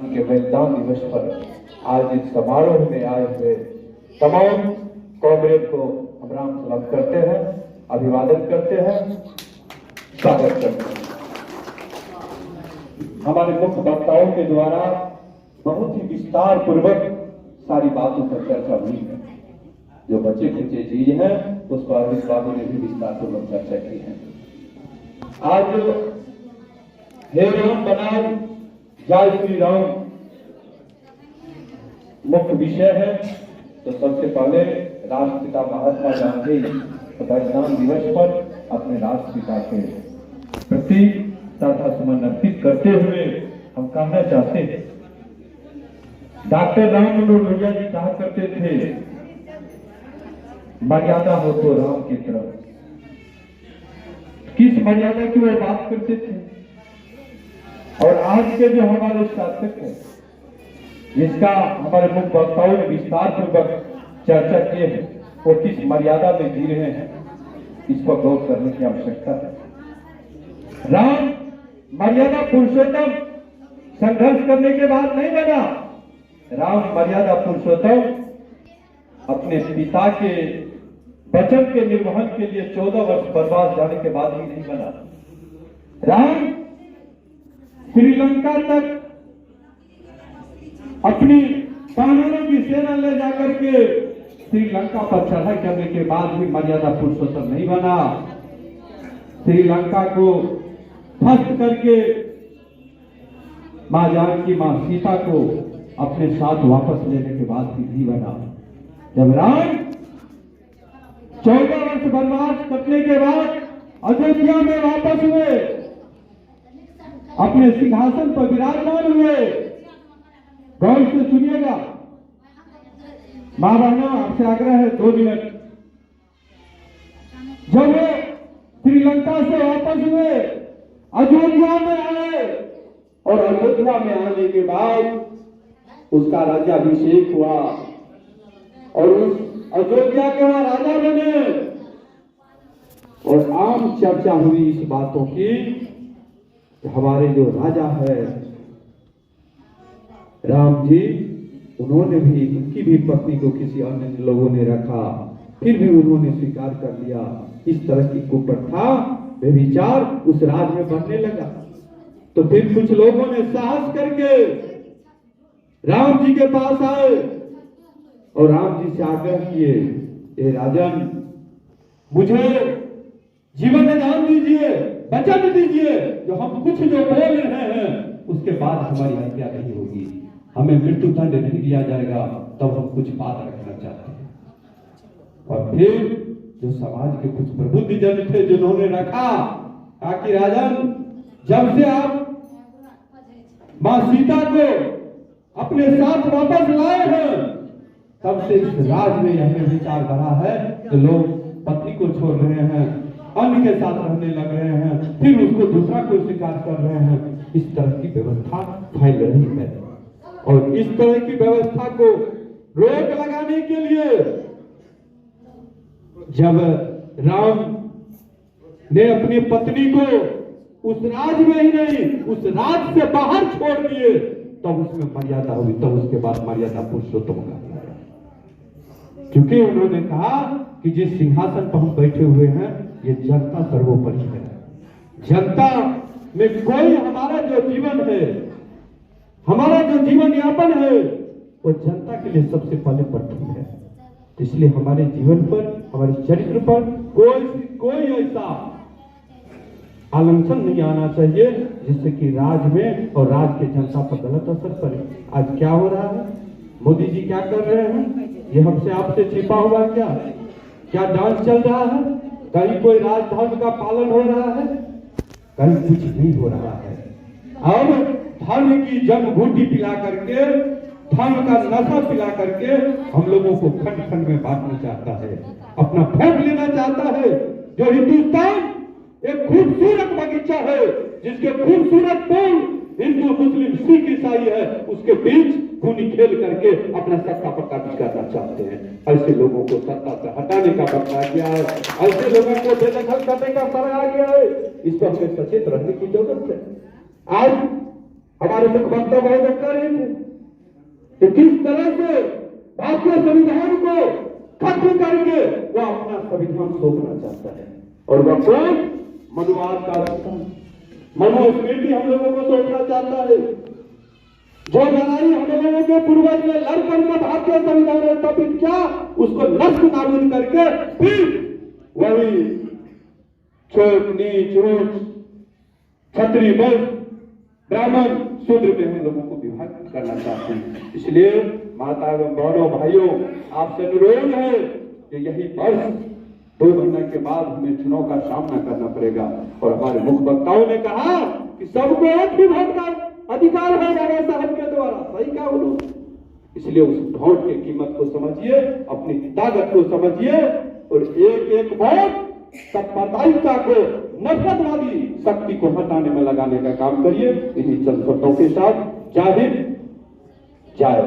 के बलिदान दिवस पर आज इस समारोह में आए हुए तमाम कॉमरेड को हम राम सलाम करते हैं, अभिवादन करते हैं, स्वागत करते हैं। हमारे मुख्य वक्ताओं के द्वारा बहुत ही विस्तार पूर्वक सारी बातों पर चर्चा हुई है। जो बच्चे खुचे चीज है उस पर इस बातों ने भी विस्तार पूर्वक चर्चा की है। आज हे राम बनाम जय श्री राम मुख्य विषय है। तो सबसे पहले राष्ट्रपिता महात्मा गांधी बलिदान दिवस पर अपने राष्ट्रपिता के प्रति श्रद्धा सुमन अर्पित करते हुए हम कहना चाहते हैं, डॉक्टर राम मनोहर लोहिया जी कहा करते थे, मर्यादा हो तो राम की तरफ। किस मर्यादा की वह बात करते थे? और आज के जो हमारे शासक हैं, जिसका हमारे मुख्य वक्ताओं ने विस्तार पूर्वक चर्चा की है, वो किस मर्यादा में जी रहे हैं, इस पर गौर करने की आवश्यकता है। राम मर्यादा पुरुषोत्तम संघर्ष करने के बाद नहीं बना। राम मर्यादा पुरुषोत्तम अपने पिता के वचन के निर्वहन के लिए 14 वर्ष वनवास जाने के बाद ही नहीं बना। राम श्रीलंका तक अपनी कानूनों की सेना ले जाकर के श्रीलंका पर चढ़ाई करने के बाद भी मर्यादा पुरुषोत्तम नहीं बना। श्रीलंका को ध्वस्त करके मां जानकी, मां सीता को अपने साथ वापस लेने के बाद भी नहीं बना। जब राम 14 वर्ष वनवास कटने के बाद अयोध्या में वापस हुए, अपने सिंहासन पर विराजमान हुए, गौर से सुनिएगा, मां बहनों आपसे आग्रह है 2 मिनट। जब वो श्रीलंका से वापस हुए, अयोध्या में आए और अयोध्या में आने के बाद उसका राज्याभिषेक हुआ और उस अयोध्या के वहां राजा बने और आम चर्चा हुई इस बातों की कि हमारे जो राजा है राम जी, उन्होंने भी, उनकी भी पत्नी को किसी अन्य लोगों ने रखा, फिर भी उन्होंने स्वीकार कर लिया। इस तरह की कुप्रथा, व्यभिचार उस राज में बनने लगा। तो फिर कुछ लोगों ने साहस करके राम जी के पास आए और राम जी से आग्रह किए, ए राजन, मुझे जीवन दान दीजिए, वचन दीजिए, जो हम कुछ जो बोल रहे हैं उसके बाद हमारी हत्या नहीं होगी, हमें मृत्यु दंड नहीं दिया जाएगा, तब हम कुछ बात रखना चाहते हैं। और फिर जो समाज के कुछ प्रबुद्ध जन थे जिन्होंने रखा, कहा कि राजन, जब से आप मां सीता को अपने साथ वापस लाए हैं, तब से इस राज में यह विचार बढ़ा है कि लोग पत्नी को छोड़ रहे हैं, अन्य के साथ रहने लग रहे हैं, फिर उसको दूसरा को स्वीकार कर रहे हैं। इस तरह की व्यवस्था फैल रही है और इस तरह की व्यवस्था को रोक लगाने के लिए जब राम ने अपनी पत्नी को उस राज में ही नहीं, उस राज से बाहर छोड़ दिए, तब उसमें मर्यादा हुई, तब उसके बाद मर्यादा पुरुषोत्तम का। क्योंकि उन्होंने कहा कि जिस सिंहासन पर हम बैठे हुए हैं, ये जनता सर्वोपरि है। जनता में कोई, हमारा जो जीवन है, हमारा जो जीवन यापन है, वो जनता के लिए सबसे पहले प्रथम है। इसलिए हमारे जीवन पर, हमारे चरित्र पर कोई ऐसा आलंघन नहीं आना चाहिए जिससे कि राज में और राज के जनता पर गलत असर पड़े। आज क्या हो रहा है? मोदी जी क्या कर रहे हैं? ये हमसे आपसे छिपा हुआ क्या डांस चल रहा है? कहीं कोई राजधर्म का पालन हो रहा है? कहीं कुछ नहीं हो रहा है। अब धर्म की जंग घूटी पिला करके, धर्म का नशा पिला करके हम लोगों को खंड खंड में बांटना चाहता है, अपना वोट लेना चाहता है। जो हिंदुस्तान एक खूबसूरत बगीचा है, जिसके खूबसूरत फूल हिंदू, मुस्लिम, सिख, ईसाई है, उसके बीच खूनी खेल करके अपना सत्ता पक्का भी करना चाहते हैं। ऐसे लोगों को सत्ता से हटाने का बता गया है, ऐसे लोगों को बेदखल करने का समय आ गया है। इस पर हमें सचेत रहने की जरूरत है। आज हमारे मुख्यमंत्री महोदय कर ही कि किस तरह से भारतीय संविधान को खत्म करके वह अपना संविधान सौंपना चाहता है। और वह कौन? मनुवाद का मनुस्मृति हम लोगों को सौंपना चाहता है। जो लड़ाई हम लोगों के पूर्वज ने लड़ करके भारतीय संविधान स्थापित किया, उसको नष्ट नाबूद करके फिर वही छोट नीच ऊंच क्षत्रिय वैश्य ब्राह्मण शूद्र में हम लोगों को विभाजित करना चाहते हैं। इसलिए माता एवं बहनों भाइयों, आपसे अनुरोध है कि यही वर्ष 2 महीने के बाद हमें चुनाव का सामना करना पड़ेगा। और हमारे मुख्य वक्ताओं ने कहा कि सबको एक ही वोट का अधिकार है बाबा साहब के द्वारा। सही कहा उन्होंने। इसलिए उस वोट की कीमत को समझिए, अपनी ताकत को समझिए और एक एक वोट सांप्रदायिकता को, नफरतवादी शक्ति को हटाने में लगाने का काम करिए। इन्हीं चंद शब्दों के साथ जय हिंद, जय